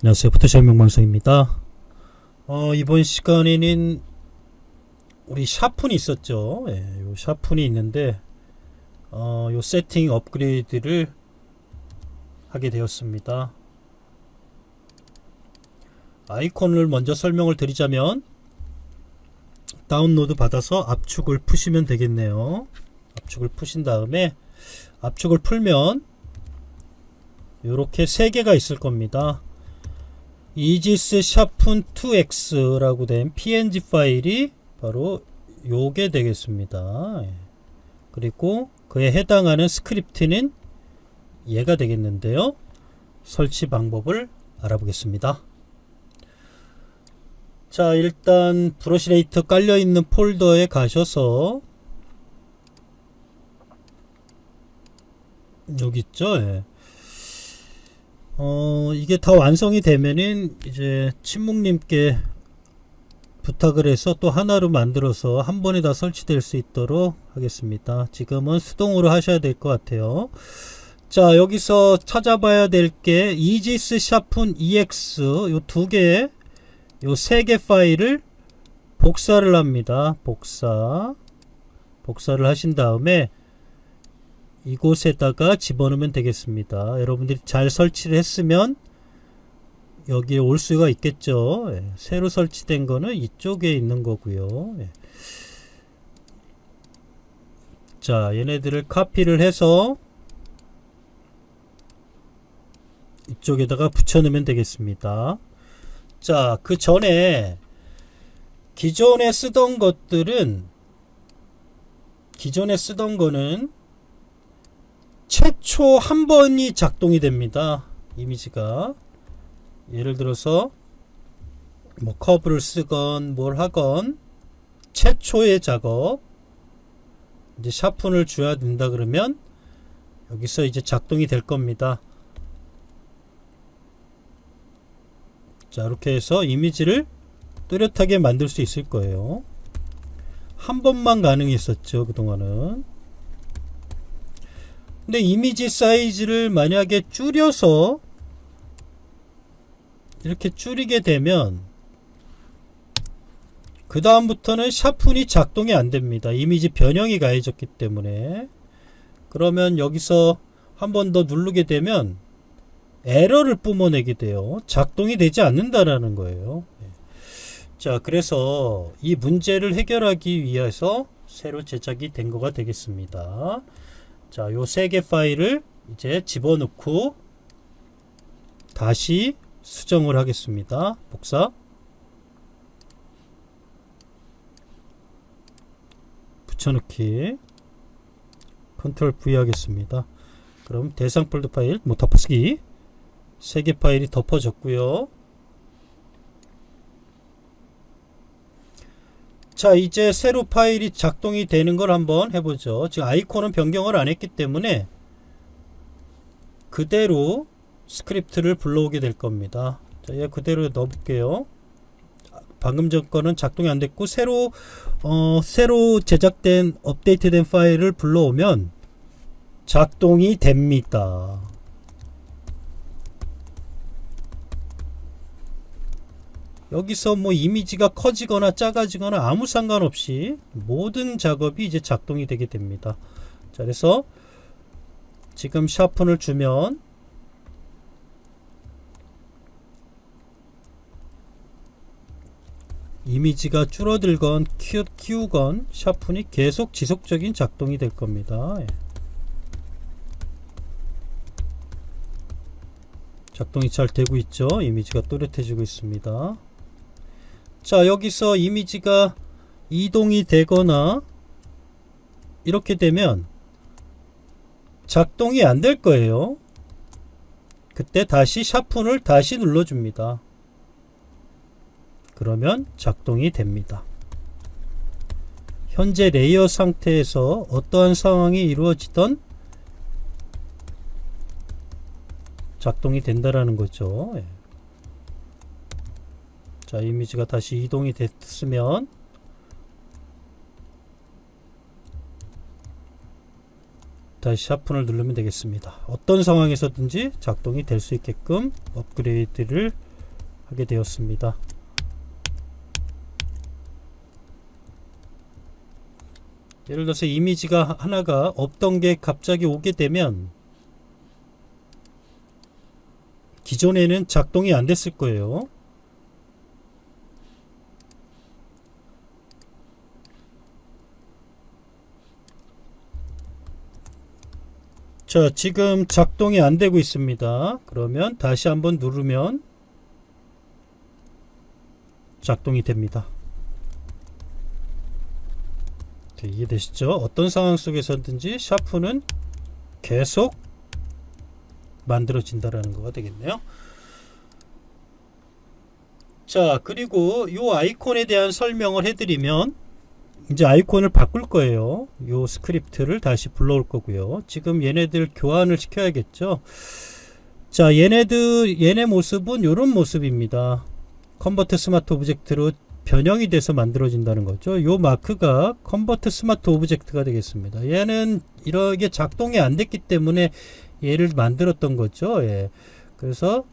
안녕하세요. 포토샵 명방송입니다. 이번 시간에는 우리 샤푼이 있었죠. 요 샤푼이 있는데 요 세팅 업그레이드를 하게 되었습니다. 아이콘을 먼저 설명을 드리자면 다운로드 받아서 압축을 푸시면 되겠네요. 압축을 푸신 다음에 압축을 풀면 이렇게 3개가 있을 겁니다. 이지스 샤푼 2x 라고 된 png 파일이 바로 요게 되겠습니다. 그리고 그에 해당하는 스크립트는 얘가 되겠는데요. 설치 방법을 알아보겠습니다. 자, 일단 브러시레이터 깔려있는 폴더에 가셔서 여기 있죠. 이게 다 완성이 되면은 이제 친묵님께 부탁을 해서 또 하나로 만들어서 한 번에 다 설치될 수 있도록 하겠습니다. 지금은 수동으로 하셔야 될 것 같아요. 자, 여기서 찾아봐야 될 게 이지스 샤푼 EX 요 2개, 요 3개 파일을 복사를 합니다. 복사를 하신 다음에 이곳에다가 집어넣으면 되겠습니다. 여러분들이 잘 설치를 했으면 여기에 올 수가 있겠죠. 새로 설치된 거는 이쪽에 있는 거고요. 자, 얘네들을 카피를 해서 이쪽에다가 붙여넣으면 되겠습니다. 자, 그 전에 기존에 쓰던 거는 최초 한 번이 작동이 됩니다. 이미지가 예를 들어서 뭐 커브를 쓰건 뭘 하건 최초의 작업 이제 샤푼을 줘야 된다 그러면 여기서 이제 작동이 될 겁니다. 자, 이렇게 해서 이미지를 뚜렷하게 만들 수 있을 거예요. 한 번만 가능했었죠, 그동안은. 근데 이미지 사이즈를 만약에 줄여서 이렇게 줄이게 되면 그 다음부터는 샤푼이 작동이 안 됩니다. 이미지 변형이 가해졌기 때문에. 그러면 여기서 한 번 더 누르게 되면 에러를 뿜어내게 돼요. 작동이 되지 않는다라는 거예요. 자, 그래서 이 문제를 해결하기 위해서 새로 제작이 된 거가 되겠습니다. 자, 요 3개 파일을 이제 집어넣고 다시 수정을 하겠습니다. 복사. 붙여넣기. 컨트롤 V 하겠습니다. 그럼 대상 폴더 파일, 뭐 덮어쓰기. 3개 파일이 덮어졌고요. 자, 이제 새로 파일이 작동이 되는 걸 한번 해보죠. 지금 아이콘은 변경을 안 했기 때문에 그대로 스크립트를 불러오게 될 겁니다. 자, 얘 그대로 넣어볼게요. 방금 전 거는 작동이 안 됐고 새로 제작된 업데이트된 파일을 불러오면 작동이 됩니다. 여기서 뭐 이미지가 커지거나 작아지거나 아무 상관없이 모든 작업이 이제 작동이 되게 됩니다. 자, 그래서 지금 샤픈을 주면 이미지가 줄어들건 키우건 샤픈이 계속 지속적인 작동이 될 겁니다. 작동이 잘 되고 있죠. 이미지가 또렷해지고 있습니다. 자, 여기서 이미지가 이동이 되거나 이렇게 되면 작동이 안 될 거예요. 그때 다시 샤푼을 다시 눌러줍니다. 그러면 작동이 됩니다. 현재 레이어 상태에서 어떠한 상황이 이루어지던 작동이 된다라는 거죠. 자, 이미지가 다시 이동이 됐으면 다시 샤픈을 누르면 되겠습니다. 어떤 상황에서든지 작동이 될 수 있게끔 업그레이드를 하게 되었습니다. 예를 들어서 이미지가 하나가 없던 게 갑자기 오게 되면 기존에는 작동이 안 됐을 거예요. 자, 지금 작동이 안 되고 있습니다. 그러면 다시 한번 누르면 작동이 됩니다. 자, 이해되시죠? 어떤 상황 속에서든지 샤프는 계속 만들어진다라는 거가 되겠네요. 자, 그리고 이 아이콘에 대한 설명을 해드리면 이제 아이콘을 바꿀 거예요. 이 스크립트를 다시 불러올 거고요. 지금 얘네들 교환을 시켜야겠죠. 자, 얘네 모습은 이런 모습입니다. 컨버트 스마트 오브젝트로 변형이 돼서 만들어진다는 거죠. 요 마크가 컨버트 스마트 오브젝트가 되겠습니다. 얘는 이렇게 작동이 안 됐기 때문에 얘를 만들었던 거죠. 예. 그래서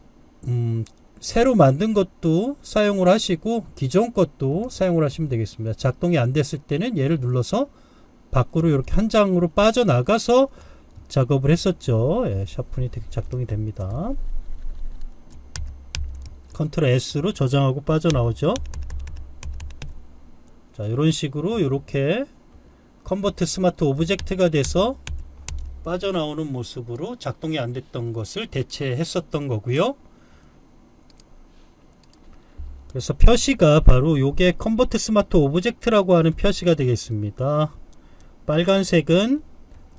새로 만든 것도 사용을 하시고 기존 것도 사용을 하시면 되겠습니다. 작동이 안 됐을 때는 얘를 눌러서 밖으로 이렇게 한 장으로 빠져나가서 작업을 했었죠. 예, 샤프니 작동이 됩니다. 컨트롤 S로 저장하고 빠져나오죠. 자, 이런 식으로 이렇게 컨버트 스마트 오브젝트가 돼서 빠져나오는 모습으로 작동이 안 됐던 것을 대체했었던 거고요. 그래서 표시가 바로 요게 컨버트 스마트 오브젝트라고 하는 표시가 되겠습니다. 빨간색은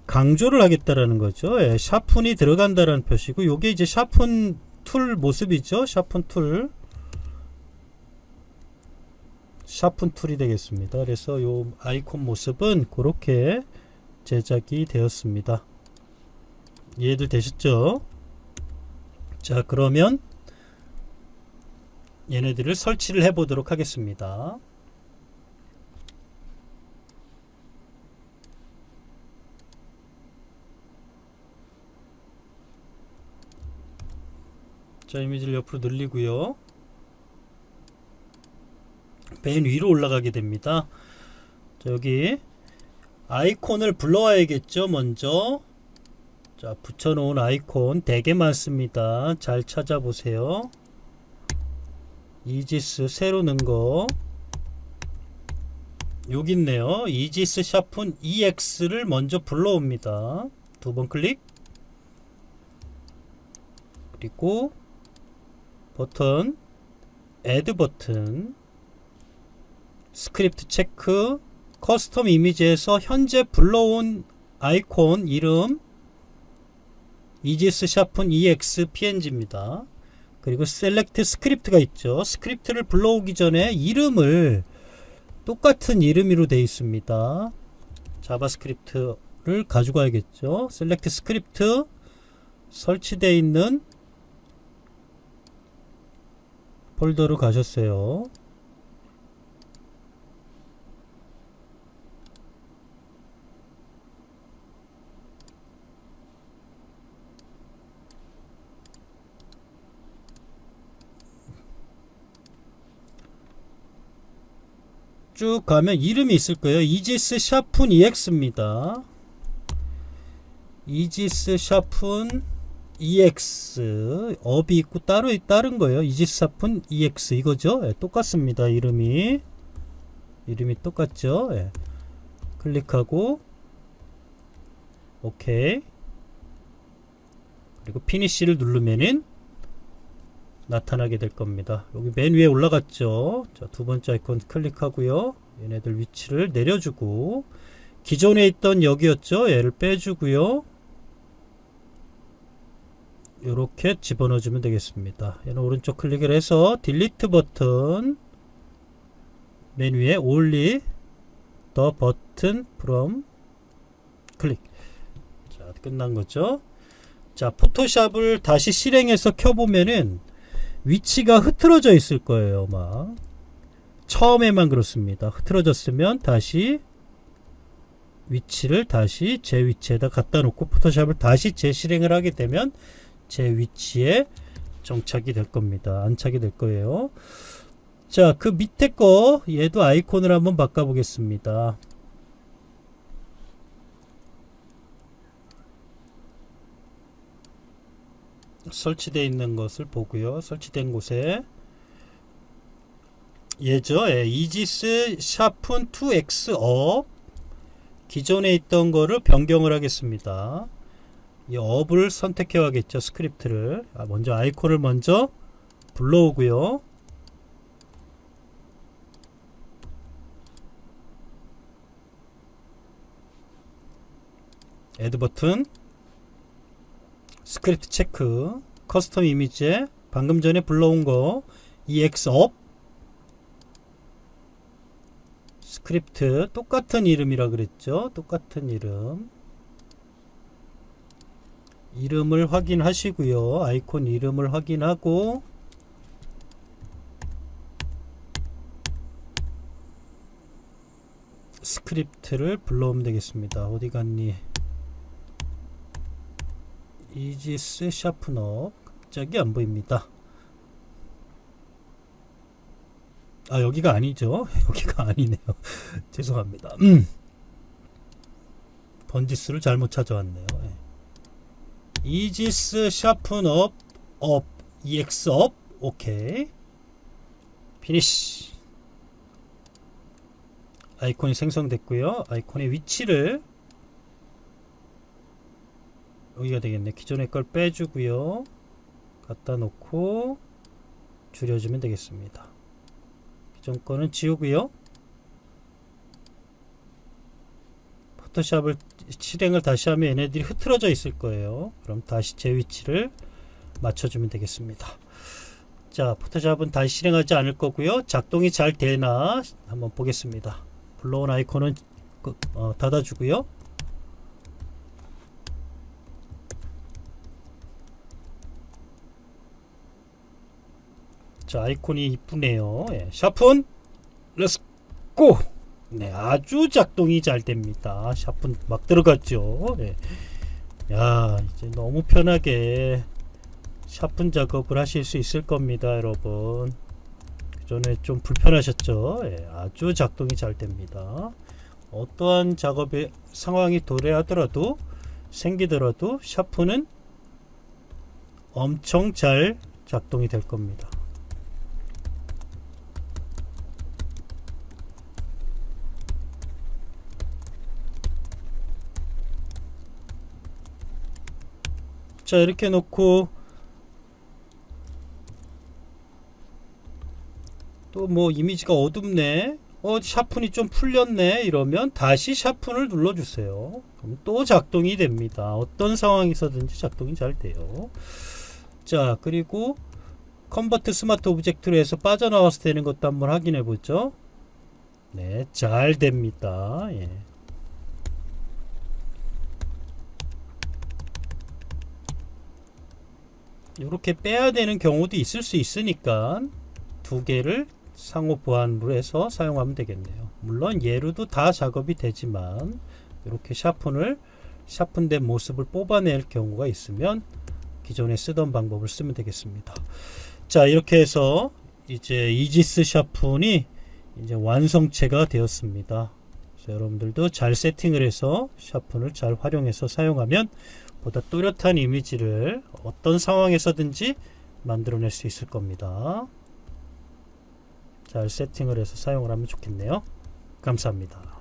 강조를 하겠다라는 거죠. 예, 샤픈이 들어간다라는 표시고, 요게 이제 샤픈 툴 모습이죠. 샤픈 툴이 되겠습니다. 그래서 요 아이콘 모습은 그렇게 제작이 되었습니다. 이해들 되셨죠? 자, 그러면 얘네들을 설치를 해 보도록 하겠습니다. 자, 이미지를 옆으로 늘리고요. 맨 위로 올라가게 됩니다. 자, 여기 아이콘을 불러와야겠죠. 먼저 자, 붙여놓은 아이콘 되게 많습니다. 잘 찾아보세요. 이지스 새로 넣은 거 여기 있네요. 이지스 샤픈 EX를 먼저 불러옵니다. 두 번 클릭, 그리고 버튼 애드 버튼, 스크립트 체크, 커스텀 이미지에서 현재 불러온 아이콘 이름 이지스 샤픈 EX PNG입니다. 그리고 셀렉트 스크립트가 있죠. 스크립트를 불러오기 전에 이름을 똑같은 이름으로 되어 있습니다. 자바스크립트를 가져가야겠죠. 셀렉트 스크립트 설치되어 있는 폴더로 가셨어요. 쭉 가면 이름이 있을 거예요. 이지스 샤픈 EX입니다. 이지스 샤픈 EX 업이 있고 따로 다른 거예요. 이지스 샤픈 EX 이거죠. 예, 똑같습니다. 이름이 똑같죠. 예. 클릭하고 오케이, 그리고 피니쉬를 누르면은 나타나게 될 겁니다. 여기 맨 위에 올라갔죠. 자, 두 번째 아이콘 클릭하고요. 얘네들 위치를 내려주고, 기존에 있던 여기였죠. 얘를 빼주고요. 이렇게 집어넣어 주면 되겠습니다. 얘는 오른쪽 클릭을 해서 딜리트 버튼 맨 위에 only the button from 클릭. 자, 끝난 거죠. 자, 포토샵을 다시 실행해서 켜보면은 위치가 흐트러져 있을 거예요. 막 처음에만 그렇습니다. 흐트러졌으면 다시 위치를 다시 제 위치에다 갖다 놓고 포토샵을 다시 재실행을 하게 되면 제 위치에 정착이 될 겁니다. 안착이 될 거예요. 자, 그 밑에 거 얘도 아이콘을 한번 바꿔 보겠습니다. 설치되어 있는 것을 보고요. 설치된 곳에 얘죠. 이지스 샤픈 2X 업, 기존에 있던 거를 변경을 하겠습니다. 이 업을 선택해 야겠죠. 스크립트를. 먼저 아이콘을 먼저 불러오고요. 애드 버튼, 스크립트 체크, 커스텀 이미지에 방금 전에 불러온 거 EX 업, 스크립트 똑같은 이름이라 그랬죠. 똑같은 이름을 확인하시고요. 아이콘 이름을 확인하고 스크립트를 불러오면 되겠습니다. 어디 갔니? 이지스 샤프너. 갑자기 안 보입니다. 여기가 아니죠. 여기가 아니네요. 죄송합니다. 번지수를 잘못 찾아왔네요. 이지스 샤픈 업 EX 업. 오케이. 피니시. 아이콘이 생성됐고요. 아이콘의 위치를 여기가 되겠네. 기존의 걸 빼주고요. 갖다 놓고 줄여주면 되겠습니다. 기존 거는 지우고요. 포토샵을 실행을 다시 하면 얘네들이 흐트러져 있을 거예요. 그럼 다시 제 위치를 맞춰주면 되겠습니다. 자, 포토샵은 다시 실행하지 않을 거고요. 작동이 잘 되나 한번 보겠습니다. 불러온 아이콘은 닫아주고요. 자, 아이콘이 이쁘네요. 샤픈 렛츠고. 네, 아주 작동이 잘 됩니다. 샤픈 막 들어갔죠. 야, 이제 너무 편하게 샤픈 작업을 하실 수 있을 겁니다, 여러분. 그전에 좀 불편하셨죠. 아주 작동이 잘 됩니다. 어떠한 작업의 상황이 도래하더라도 생기더라도 샤프는 엄청 잘 작동이 될 겁니다. 자, 이렇게 놓고 또 뭐 이미지가 어둡네, 샤픈이 좀 풀렸네, 이러면 다시 샤픈을 눌러주세요. 그럼 또 작동이 됩니다. 어떤 상황에서든지 작동이 잘 돼요. 자, 그리고 컨버트 스마트 오브젝트로 해서 빠져나와서 되는 것도 한번 확인해 보죠. 네, 잘 됩니다. 이렇게 빼야 되는 경우도 있을 수 있으니까 두 개를 상호 보완으로 해서 사용하면 되겠네요. 물론 얘로도 다 작업이 되지만 이렇게 샤픈된 모습을 뽑아낼 경우가 있으면 기존에 쓰던 방법을 쓰면 되겠습니다. 자, 이렇게 해서 이제 이지스 샤픈이 이제 완성체가 되었습니다. 그래서 여러분들도 잘 세팅을 해서 샤픈을 잘 활용해서 사용하면 보다 또렷한 이미지를 어떤 상황에서든지 만들어낼 수 있을 겁니다. 잘 세팅을 해서 사용을 하면 좋겠네요. 감사합니다.